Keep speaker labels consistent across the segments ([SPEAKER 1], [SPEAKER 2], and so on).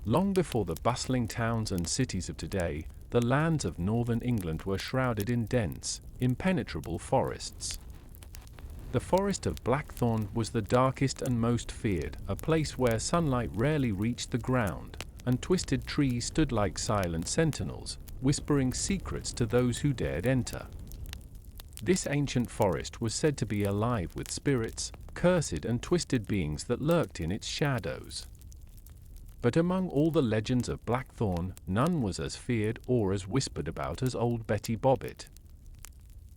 [SPEAKER 1] Long before the bustling towns and cities of today, the lands of northern England were shrouded in dense, impenetrable forests. The forest of Blackthorn was the darkest and most feared, a place where sunlight rarely reached the ground, and twisted trees stood like silent sentinels, whispering secrets to those who dared enter. This ancient forest was said to be alive with spirits, cursed and twisted beings that lurked in its shadows. But among all the legends of Blackthorn, none was as feared or as whispered about as Old Betty Bobbitt.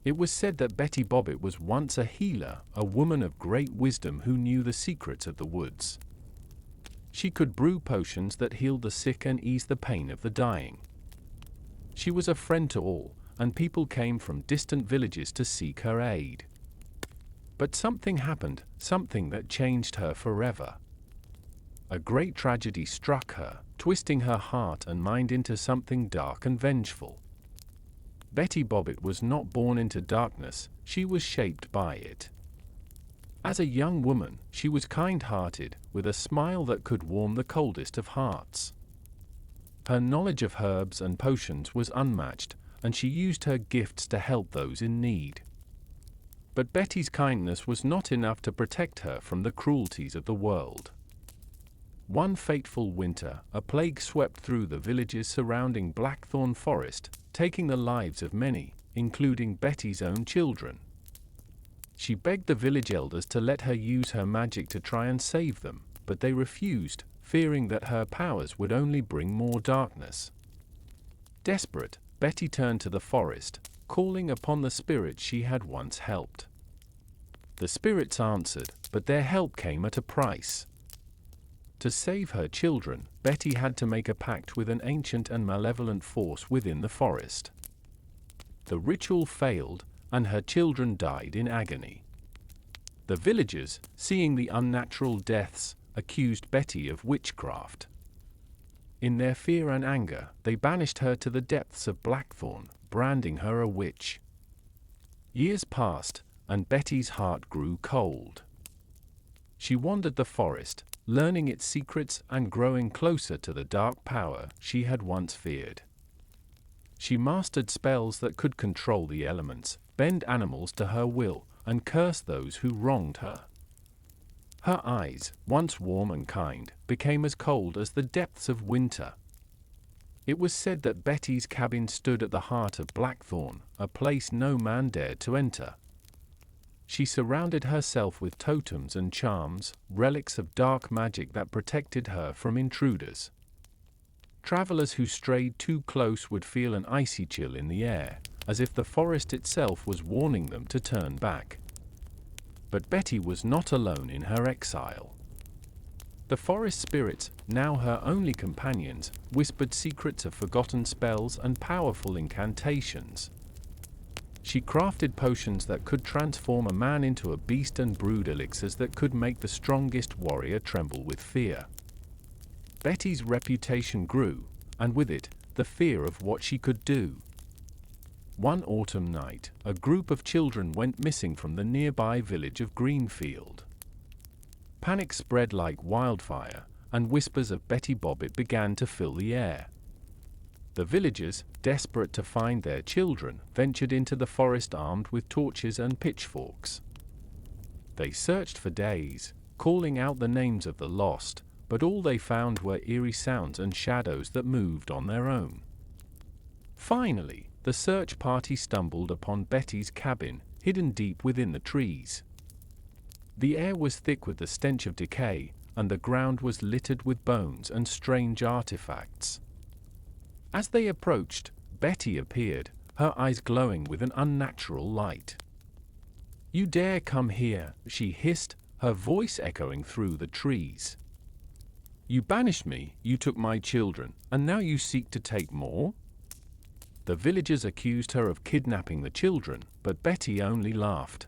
[SPEAKER 1] It was said that Betty Bobbitt was once a healer, a woman of great wisdom who knew the secrets of the woods. She could brew potions that healed the sick and eased the pain of the dying. She was a friend to all, and people came from distant villages to seek her aid. But something happened, something that changed her forever. A great tragedy struck her, twisting her heart and mind into something dark and vengeful. Betty Bobbitt was not born into darkness, she was shaped by it. As a young woman, she was kind-hearted, with a smile that could warm the coldest of hearts. Her knowledge of herbs and potions was unmatched, and she used her gifts to help those in need. But Betty's kindness was not enough to protect her from the cruelties of the world. One fateful winter, a plague swept through the villages surrounding Blackthorn Forest, taking the lives of many, including Betty's own children. She begged the village elders to let her use her magic to try and save them, but they refused, fearing that her powers would only bring more darkness. Desperate, Betty turned to the forest, calling upon the spirits she had once helped. The spirits answered, but their help came at a price. To save her children, Betty had to make a pact with an ancient and malevolent force within the forest. The ritual failed, and her children died in agony. The villagers, seeing the unnatural deaths, accused Betty of witchcraft. In their fear and anger, they banished her to the depths of Blackthorn, branding her a witch. Years passed, and Betty's heart grew cold. She wandered the forest, learning its secrets and growing closer to the dark power she had once feared. She mastered spells that could control the elements, bend animals to her will, and curse those who wronged her. Her eyes, once warm and kind, became as cold as the depths of winter. It was said that Betty's cabin stood at the heart of Blackthorn, a place no man dared to enter. She surrounded herself with totems and charms, relics of dark magic that protected her from intruders. Travelers who strayed too close would feel an icy chill in the air, as if the forest itself was warning them to turn back. But Betty was not alone in her exile. The forest spirits, now her only companions, whispered secrets of forgotten spells and powerful incantations. She crafted potions that could transform a man into a beast and brewed elixirs that could make the strongest warrior tremble with fear. Betty's reputation grew, and with it, the fear of what she could do. One autumn night, a group of children went missing from the nearby village of Greenfield. Panic spread like wildfire, and whispers of Betty Bobbitt began to fill the air. The villagers, desperate to find their children, ventured into the forest armed with torches and pitchforks. They searched for days, calling out the names of the lost, but all they found were eerie sounds and shadows that moved on their own. Finally, the search party stumbled upon Betty's cabin, hidden deep within the trees. The air was thick with the stench of decay, and the ground was littered with bones and strange artifacts. As they approached, Betty appeared, her eyes glowing with an unnatural light. "You dare come here," she hissed, her voice echoing through the trees. "You banished me, you took my children, and now you seek to take more?" The villagers accused her of kidnapping the children, but Betty only laughed.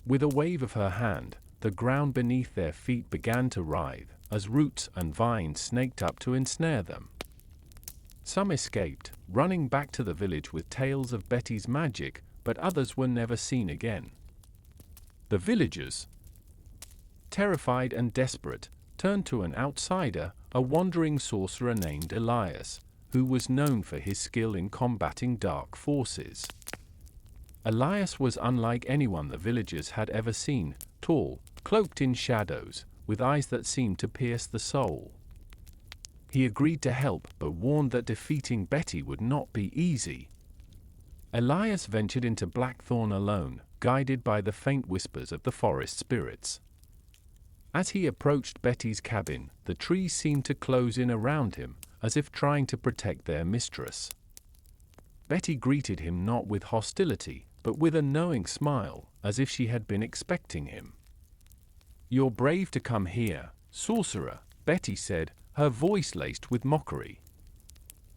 [SPEAKER 1] With a wave of her hand, the ground beneath their feet began to writhe, as roots and vines snaked up to ensnare them. Some escaped, running back to the village with tales of Betty's magic, but others were never seen again. The villagers, terrified and desperate, turned to an outsider, a wandering sorcerer named Elias, who was known for his skill in combating dark forces. Elias was unlike anyone the villagers had ever seen, tall, cloaked in shadows, with eyes that seemed to pierce the soul. He agreed to help, but warned that defeating Betty would not be easy. Elias ventured into Blackthorn alone, guided by the faint whispers of the forest spirits. As he approached Betty's cabin, the trees seemed to close in around him, as if trying to protect their mistress. Betty greeted him not with hostility, but with a knowing smile, as if she had been expecting him. "You're brave to come here, sorcerer," Betty said, her voice laced with mockery.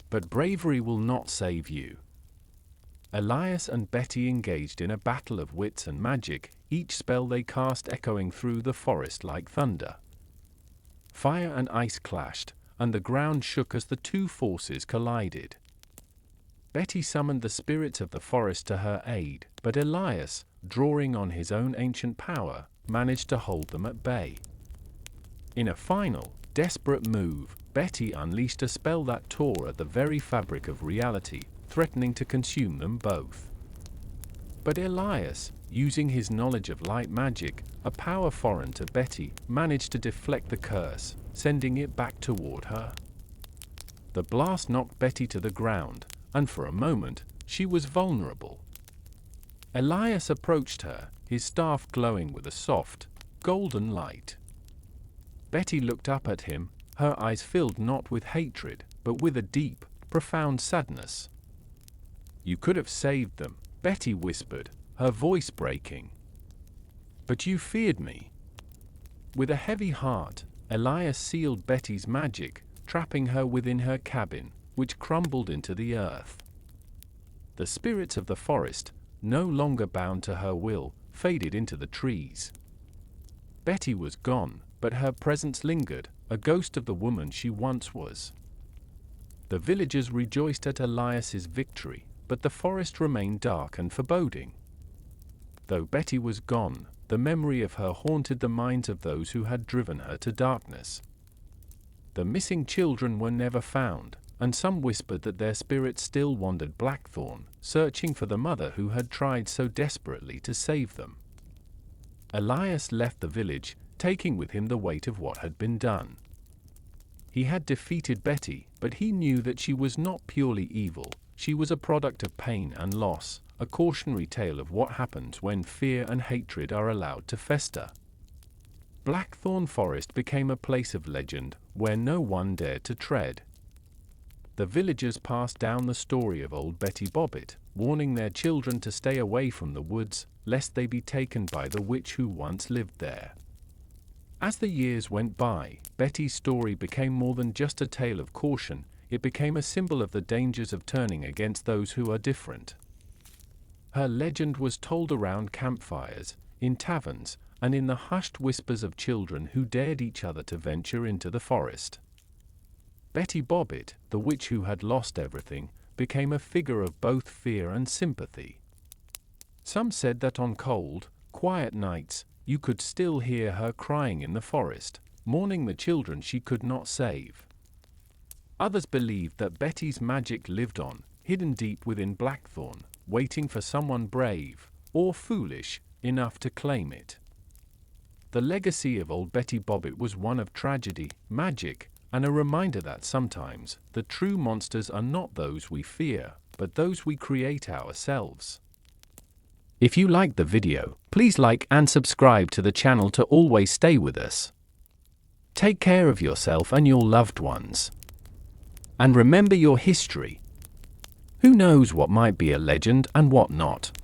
[SPEAKER 1] "But bravery will not save you." Elias and Betty engaged in a battle of wits and magic, each spell they cast echoing through the forest like thunder. Fire and ice clashed, and the ground shook as the two forces collided. Betty summoned the spirits of the forest to her aid, but Elias, drawing on his own ancient power, managed to hold them at bay. In a final, desperate move, Betty unleashed a spell that tore at the very fabric of reality, threatening to consume them both. But Elias, using his knowledge of light magic, a power foreign to Betty, managed to deflect the curse, sending it back toward her. The blast knocked Betty to the ground, and for a moment, she was vulnerable. Elias approached her, his staff glowing with a soft, golden light. Betty looked up at him, her eyes filled not with hatred, but with a deep, profound sadness. "You could have saved them," Betty whispered, her voice breaking. "But you feared me." With a heavy heart, Elias sealed Betty's magic, trapping her within her cabin, which crumbled into the earth. The spirits of the forest, no longer bound to her will, faded into the trees. Betty was gone, but her presence lingered, a ghost of the woman she once was. The villagers rejoiced at Elias's victory, but the forest remained dark and foreboding. Though Betty was gone, the memory of her haunted the minds of those who had driven her to darkness. The missing children were never found, and some whispered that their spirits still wandered Blackthorn, searching for the mother who had tried so desperately to save them. Elias left the village, taking with him the weight of what had been done. He had defeated Betty, but he knew that she was not purely evil. She was a product of pain and loss, a cautionary tale of what happens when fear and hatred are allowed to fester. Blackthorn Forest became a place of legend, where no one dared to tread. The villagers passed down the story of Old Betty Bobbitt, warning their children to stay away from the woods, lest they be taken by the witch who once lived there. As the years went by, Betty's story became more than just a tale of caution. It became a symbol of the dangers of turning against those who are different. Her legend was told around campfires, in taverns, and in the hushed whispers of children who dared each other to venture into the forest. Betty Bobbitt, the witch who had lost everything, became a figure of both fear and sympathy. Some said that on cold, quiet nights, you could still hear her crying in the forest, mourning the children she could not save. Others believed that Betty's magic lived on, hidden deep within Blackthorn, waiting for someone brave, or foolish, enough to claim it. The legacy of Old Betty Bobbitt was one of tragedy, magic, and a reminder that sometimes the true monsters are not those we fear, but those we create ourselves. If you liked the video, please like and subscribe to the channel to always stay with us. Take care of yourself and your loved ones. And remember your history. Who knows what might be a legend and what not?